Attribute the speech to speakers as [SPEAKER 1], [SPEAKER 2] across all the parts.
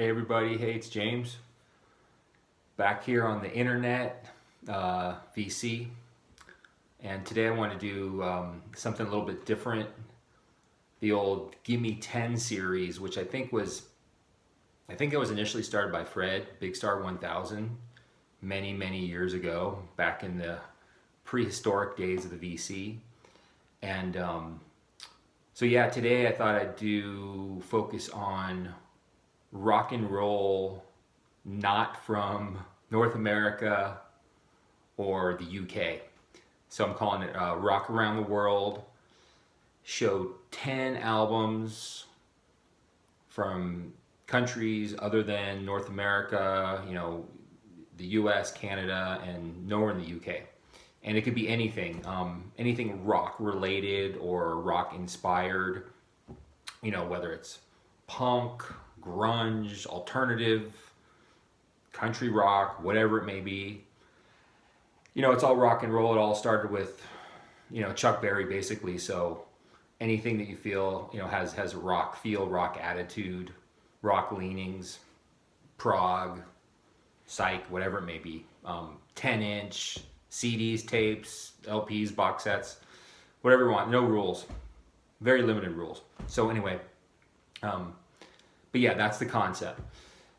[SPEAKER 1] Hey everybody, hey, it's James. Back here on the internet, VC. And today I want to do something a little bit different. The old Gimmie 10 series, which I think it was initially started by Fred, Big Star 1000, many years ago, back in the prehistoric days of the VC. And so yeah, today I thought I'd focus on rock and roll, not from North America or the UK. So I'm calling it Rock Around the World. Show 10 albums from countries other than North America, the US, Canada, and nowhere in the UK. And it could be anything, anything rock related or rock inspired, whether it's punk, grunge, alternative, country rock, whatever it may be. It's all rock and roll. It all started with, Chuck Berry basically. So anything that you feel, has a rock feel, rock attitude, rock leanings, prog, psych, whatever it may be. 10-inch, CDs, tapes, LPs, box sets, whatever you want. No rules. Very limited rules. So anyway, but yeah, that's the concept.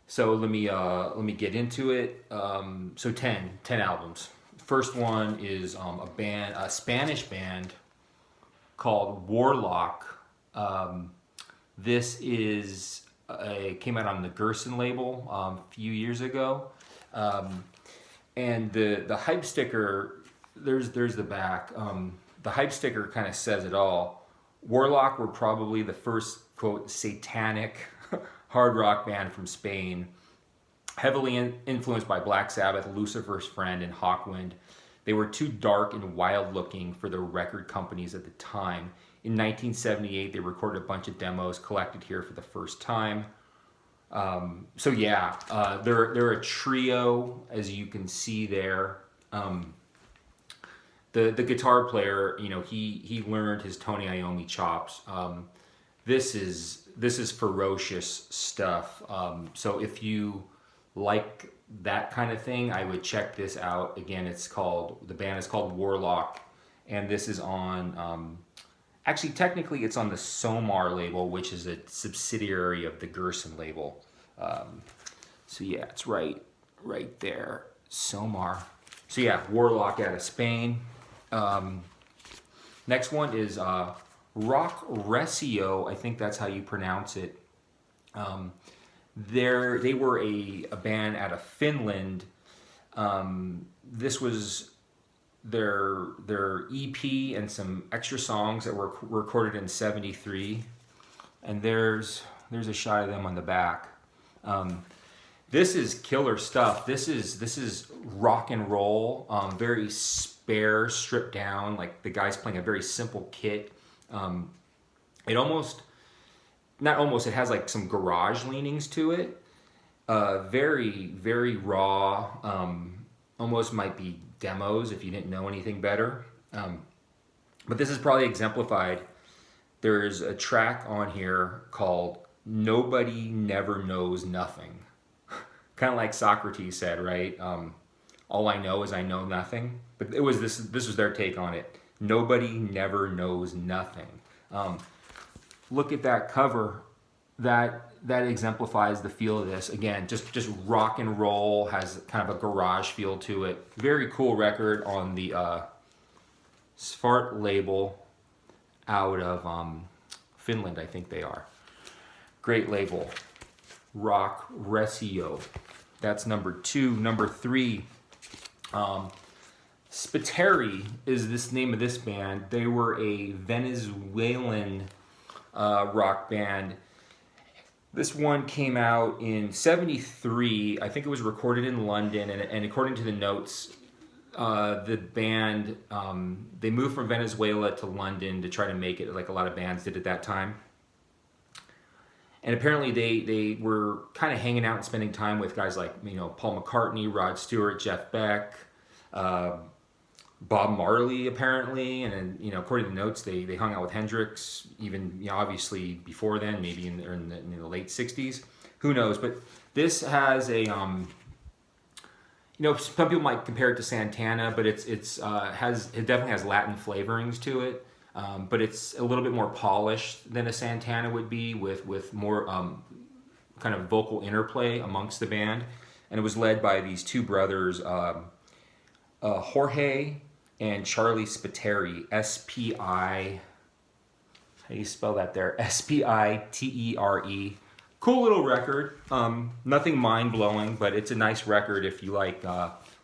[SPEAKER 1] So let me get into it. So 10 albums. First one is a Spanish band called Warlock. This came out on the Gerson label a few years ago. And the hype sticker, there's the back. The hype sticker kind of says it all. Warlock were probably the first, quote, satanic hard rock band from Spain, heavily influenced by Black Sabbath, Lucifer's Friend, and Hawkwind. They were too dark and wild looking for the record companies at the time. In 1978, they recorded a bunch of demos collected here for the first time. So yeah, they're a trio, as you can see there. The guitar player, he learned his Tony Iommi chops. This is ferocious stuff. So if you like that kind of thing, I would check this out. Again, the band is called Warlock, and this is on, actually technically it's on the Somar label, which is a subsidiary of the Gerson label. So yeah, it's right there, Somar. So yeah, Warlock out of Spain. Next one is Rock Resio, I think that's how you pronounce it. They were a band out of Finland. This was their EP and some extra songs that were recorded in '73. And there's a shot of them on the back. This is killer stuff. This is rock and roll, very spare, stripped down. Like the guy's playing a very simple kit. It has like some garage leanings to it. Very raw. Almost might be demos if you didn't know anything better. But this is probably exemplified. There's a track on here called Nobody Never Knows Nothing. Kind of like Socrates said, right? All I know is I know nothing. But this was their take on it. Nobody never knows nothing. Look at that cover. That exemplifies the feel of this. Again, just rock and roll, has kind of a garage feel to it. Very cool record on the Svart label out of Finland, I think they are. Great label. Rock Resio. That's number 2. Number 3, Spiteri is this name of this band. They were a Venezuelan rock band. This one came out in '73. I think it was recorded in London, and according to the notes, the band, they moved from Venezuela to London to try to make it like a lot of bands did at that time. And apparently they were kind of hanging out and spending time with guys like, Paul McCartney, Rod Stewart, Jeff Beck, Bob Marley apparently, and then, according to the notes, they hung out with Hendrix even, obviously before then, maybe in the late '60s. who knows? But this has a some people might compare it to Santana, but it definitely has Latin flavorings to it. But it's a little bit more polished than a Santana would be, with more kind of vocal interplay amongst the band. And it was led by these two brothers, Jorge and Charlie Spiteri, S-P-I, how do you spell that there? S-P-I-T-E-R-E. Cool little record. Nothing mind-blowing, but it's a nice record if you like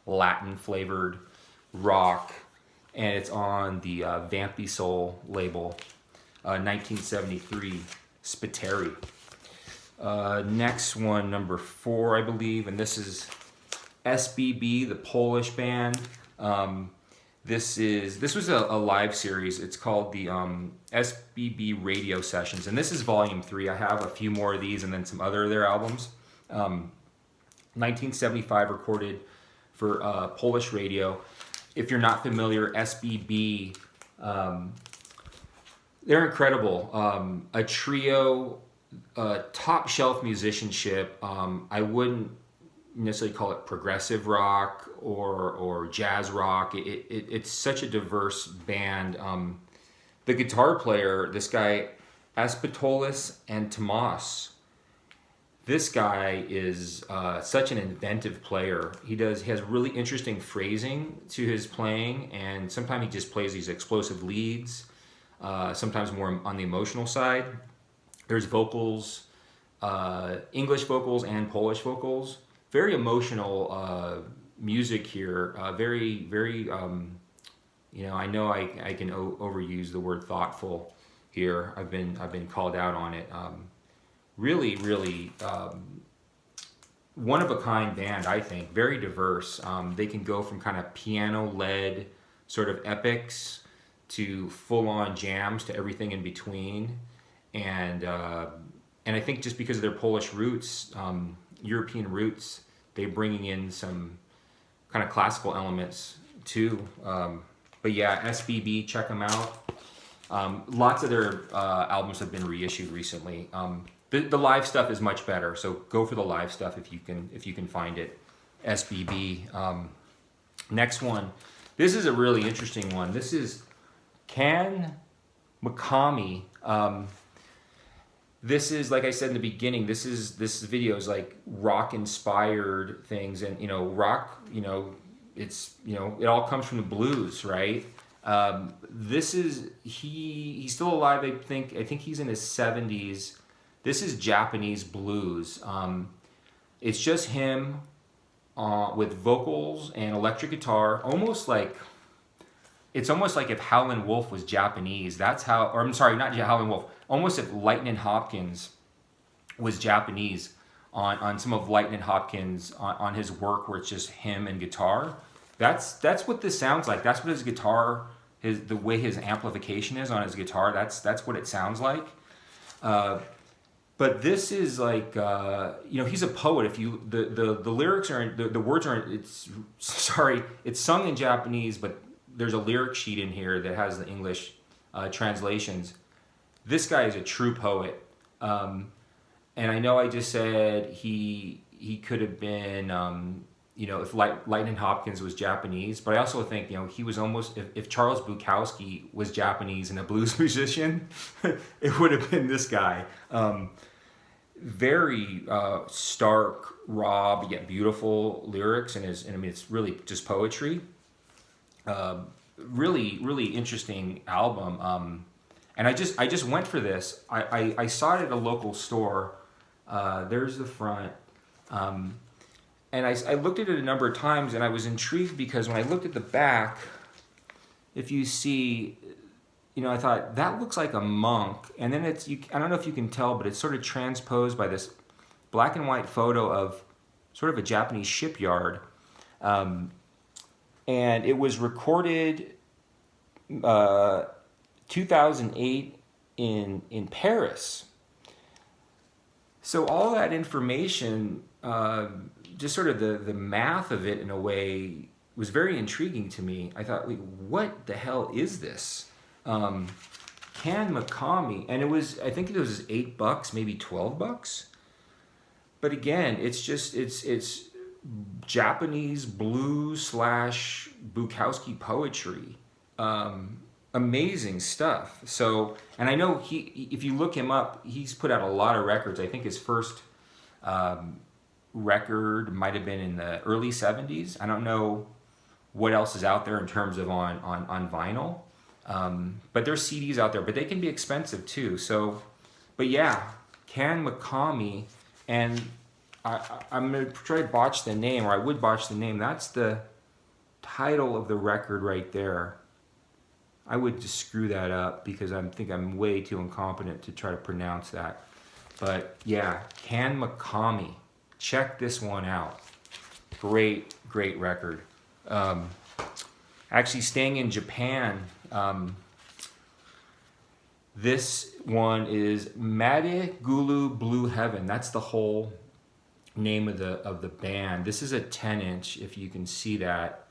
[SPEAKER 1] Latin-flavored rock. And it's on the Vampy Soul label, 1973, Spiteri. Next one, number 4, I believe, and this is Sbb the Polish Band. This was a live series. It's called the Sbb Radio Sessions, and this is volume 3. I have a few more of these and then some other of their albums. 1975, recorded for Polish radio. If you're not familiar, Sbb, they're incredible. A trio, top shelf musicianship. I wouldn't necessarily call it progressive rock or jazz rock. It's such a diverse band. The guitar player, this guy, Aspatolis and Tomas, this guy is such an inventive player. He has really interesting phrasing to his playing, and sometimes he just plays these explosive leads, sometimes more on the emotional side. There's vocals, English vocals and Polish vocals. Very emotional music here. Very, very, I know I can overuse the word thoughtful here. I've been called out on it. Really, really one of a kind band, I think. Very diverse. They can go from kind of piano-led sort of epics to full-on jams to everything in between. And I think just because of their Polish roots, European roots, they're bringing in some kind of classical elements too. But yeah, Sbb, check them out. Lots of their albums have been reissued recently. The live stuff is much better, so go for the live stuff if you can find it. Sbb. Next one. This is a really interesting one. This is Can Makami. This is, like I said in the beginning, this video is like rock inspired things, and rock, it's it all comes from the blues, right? This is he's still alive. I think he's in his 70s. This is Japanese blues. It's just him with vocals and electric guitar, it's almost like if Howlin' Wolf was Japanese. That's how, or I'm sorry, not Howlin' Wolf. Almost if Lightnin' Hopkins was Japanese on some of Lightnin' Hopkins on his work where it's just him and guitar. That's what this sounds like. That's what his guitar, the way his amplification is on his guitar. That's what it sounds like. But this is like, he's a poet. If you the lyrics are the words aren't. It's sung in Japanese, but there's a lyric sheet in here that has the English translations. This guy is a true poet, and I know I just said he could have been, if Lightnin' Hopkins was Japanese, but I also think he was almost if Charles Bukowski was Japanese and a blues musician, it would have been this guy. Very stark, raw, but yet beautiful lyrics, and it's really just poetry. Really, really interesting album. And I just went for this. I saw it at a local store. There's the front. And I looked at it a number of times, and I was intrigued because when I looked at the back, if you see, I thought, that looks like a monk. And then I don't know if you can tell, but it's sort of transposed by this black and white photo of sort of a Japanese shipyard. And it was recorded 2008 in Paris. So all that information, just sort of the math of it in a way, was very intriguing to me. I thought, wait, what the hell is this? Can Makami, and I think it was $8, maybe $12. but again, it's Japanese blues slash Bukowski poetry. Amazing stuff. So, and I know if you look him up, he's put out a lot of records. I think his first record might have been in the early 70s. I don't know what else is out there in terms of on vinyl. But there's CDs out there, but they can be expensive too. So, but yeah, Can Makami, and I'm going to try to botch the name, or I would botch the name. That's the title of the record right there. I would just screw that up because I think I'm way too incompetent to try to pronounce that. But yeah, Can Makami. Check this one out. Great record. Actually, staying in Japan, this one is Made Gulu Blue Heaven. That's the whole name of the band. This is a 10-inch, if you can see that,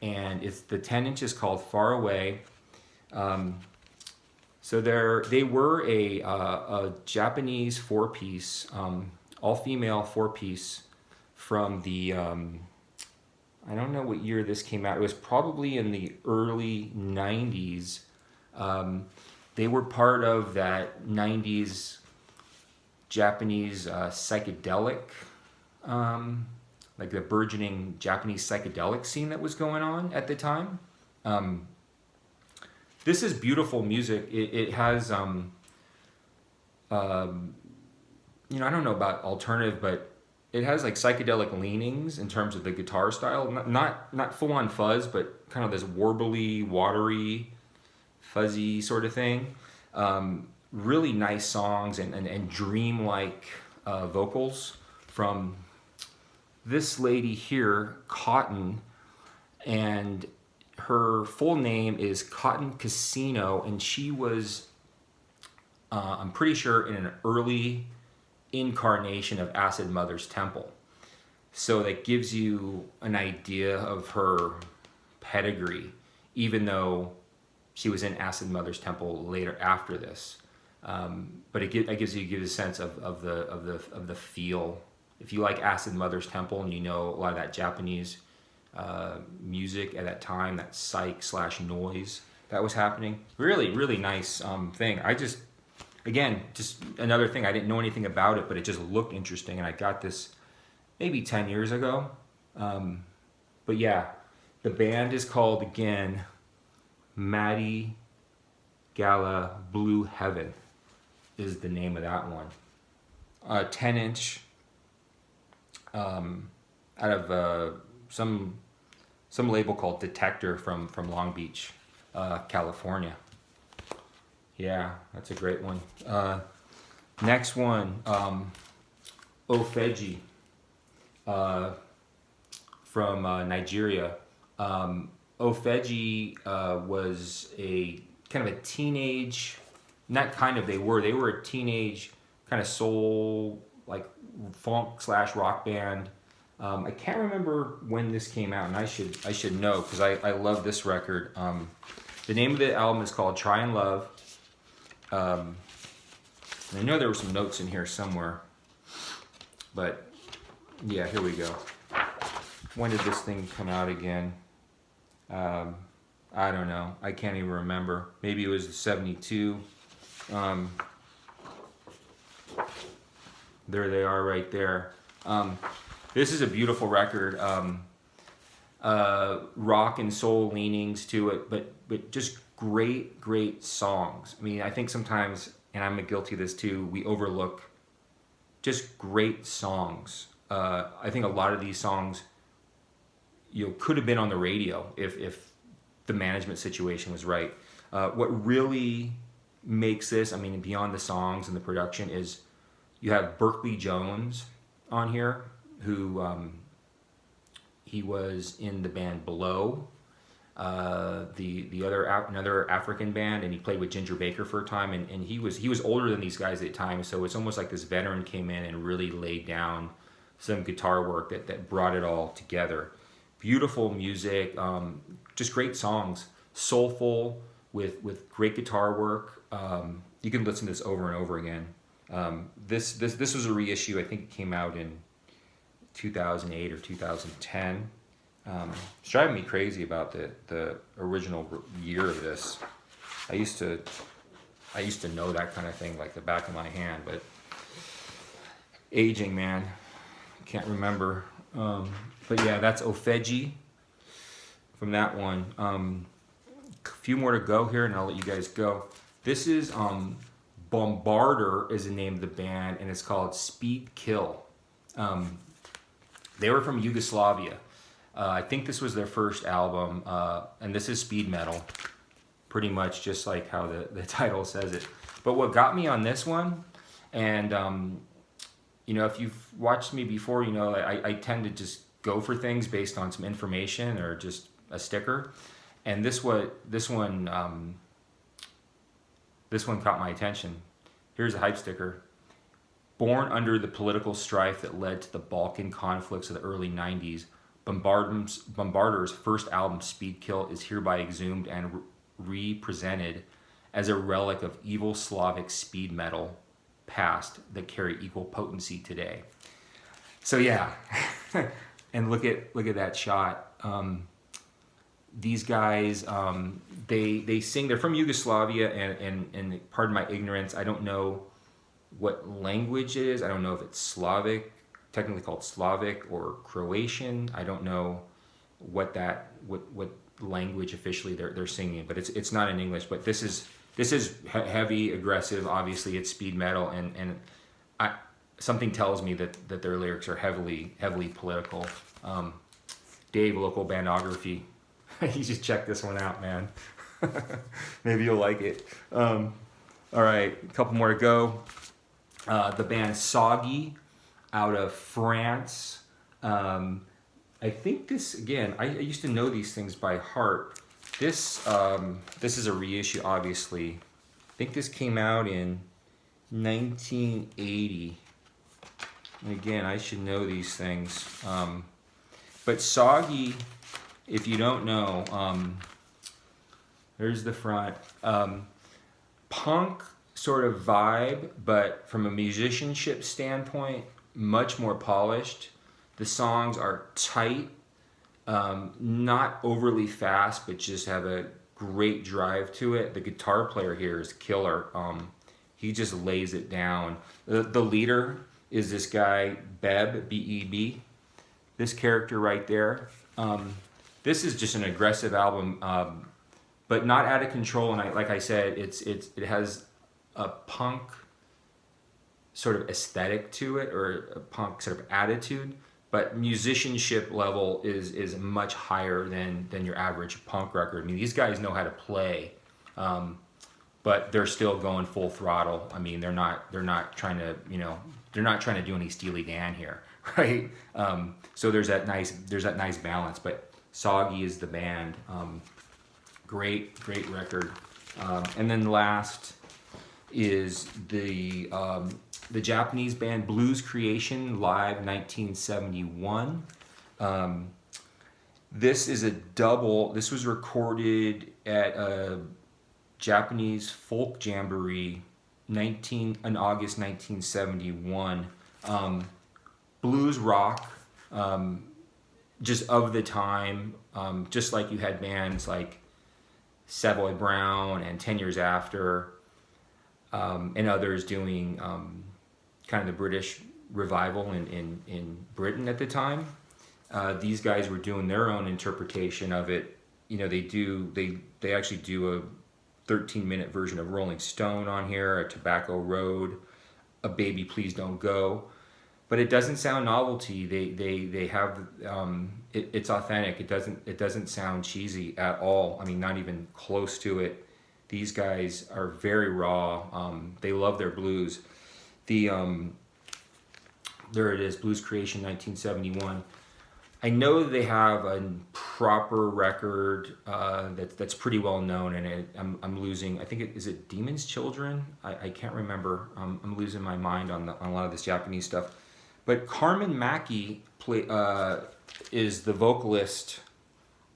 [SPEAKER 1] and the 10-inch is called Far Away. So they were a Japanese 4-piece, all-female 4-piece from the I don't know what year this came out. It was probably in the early 90s. They were part of that 90s Japanese psychedelic, like the burgeoning Japanese psychedelic scene that was going on at the time. This is beautiful music. It has, I don't know about alternative, but it has like psychedelic leanings in terms of the guitar style. Not full on fuzz, but kind of this warbly, watery, fuzzy sort of thing. Really nice songs and dream-like vocals from this lady here, Cotton, and her full name is Cotton Casino, and she was, I'm pretty sure, in an early incarnation of Acid Mother's Temple. So that gives you an idea of her pedigree, even though she was in Acid Mother's Temple later after this. But it gives you a sense of the feel. If you like Acid Mother's Temple and you know a lot of that Japanese music at that time, that psych / noise that was happening, really nice thing. Again, just another thing, I didn't know anything about it, but it just looked interesting, and I got this maybe 10 years ago. But yeah, the band is called, again, Maddie Gala Blue Heaven is the name of that one. 10-inch out of some label called Detector from Long Beach, California. Yeah, that's a great one. Next one, Ofeji from Nigeria. Ofeji was a kind of a teenage, they were a teenage kind of soul, like funk / rock band. I can't remember when this came out, and I should know because I love this record. The name of the album is called Try and Love. And I know there were some notes in here somewhere, but yeah, here we go. When did this thing come out again? I don't know. I can't even remember. Maybe it was 72. There they are right there. This is a beautiful record. Rock and soul leanings to it, but just great songs. I mean, I think sometimes, and I'm guilty of this too, we overlook just great songs. I think a lot of these songs, could have been on the radio if the management situation was right. What really makes this, I mean, beyond the songs and the production, is you have Berkeley Jones on here, who he was in the band Below, another African band, and he played with Ginger Baker for a time, and he was older than these guys at the time, so it's almost like this veteran came in and really laid down some guitar work that brought it all together. Beautiful music, just great songs, soulful with great guitar work. You can listen to this over and over again. This was a reissue. I think it came out in 2008 or 2010. It's driving me crazy about the original year of this. I used to know that kind of thing like the back of my hand, but aging, man, can't remember. But yeah, that's Ofeji from that one. A few more to go here, and I'll let you guys go. This is Bombarder is the name of the band, and it's called Speed Kill. They were from Yugoslavia. I think this was their first album, and this is speed metal, pretty much just like how the title says it. But what got me on this one, and you know, if you've watched me before, you know I tend to just go for things based on some information or just a sticker, and this one caught my attention. Here's a hype sticker. Born under the political strife that led to the Balkan conflicts of the early 90s, Bombarder's first album, Speed Kill, is hereby exhumed and represented as a relic of evil Slavic speed metal past that carry equal potency today. So yeah, and look at that shot. These guys, they sing. They're from Yugoslavia, and pardon my ignorance, I don't know what language it is. I don't know if it's Slavic, technically called Slavic, or Croatian. I don't know what language officially they're singing, but it's not in English. But this is heavy, aggressive. Obviously, it's speed metal, and something tells me that their lyrics are heavily political. Dave, local bandography. You should check this one out, man. Maybe you'll like it. All right, a couple more to go. The band Soggy out of France. I think this, again, I used to know these things by heart. This is a reissue, obviously. I think this came out in 1980. And again, I should know these things. But Soggy, if you don't know, there's the front. Punk sort of vibe, but from a musicianship standpoint, much more polished. The songs are tight, not overly fast, but just have a great drive to it. The guitar player here is killer. He just lays it down. The leader is this guy, Beb, B-E-B. This character right there. This is just an aggressive album, but not out of control. And like I said, it has a punk sort of aesthetic to it, or a punk sort of attitude. But musicianship level is much higher than your average punk record. I mean, these guys know how to play, but they're still going full throttle. I mean, they're not trying to do any Steely Dan here, right? So there's that nice balance. But Soggy is the band. Great record. And then last is the Japanese band Blues Creation live 1971. This is a double. This was recorded at a Japanese folk jamboree in August 1971. Blues rock, just of the time, just like you had bands like Savoy Brown and 10 Years After, and others doing kind of the British revival in Britain at the time. These guys were doing their own interpretation of it. You know, they actually do a 13-minute version of Rolling Stone on here, a Tobacco Road, a Baby Please Don't Go. But it doesn't sound novelty. They have it's authentic. It doesn't sound cheesy at all. I mean, not even close to it. These guys are very raw. They love their blues. There it is, Blues Creation 1971. I know they have a proper record that's pretty well known, and I'm losing. I think is it Demon's Children? I can't remember. I'm losing my mind on a lot of this Japanese stuff. But Carmen Maki is the vocalist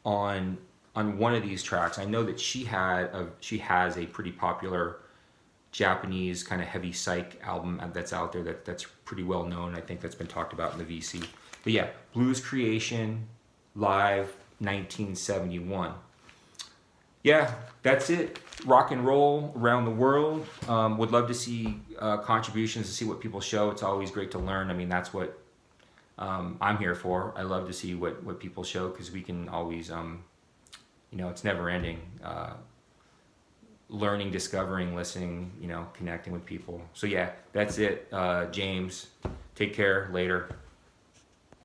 [SPEAKER 1] on one of these tracks. I know that she has a pretty popular Japanese kind of heavy psych album that's out there that's pretty well known. I think that's been talked about in the VC. But yeah, Blues Creation, live, 1971. Yeah, that's it. Rock and roll around the world. Would love to see contributions, to see what people show. It's always great to learn. I mean, that's what I'm here for. I love to see what people show, because we can always, it's never ending. Learning, discovering, listening, connecting with people. So yeah, that's it. James, take care. Later.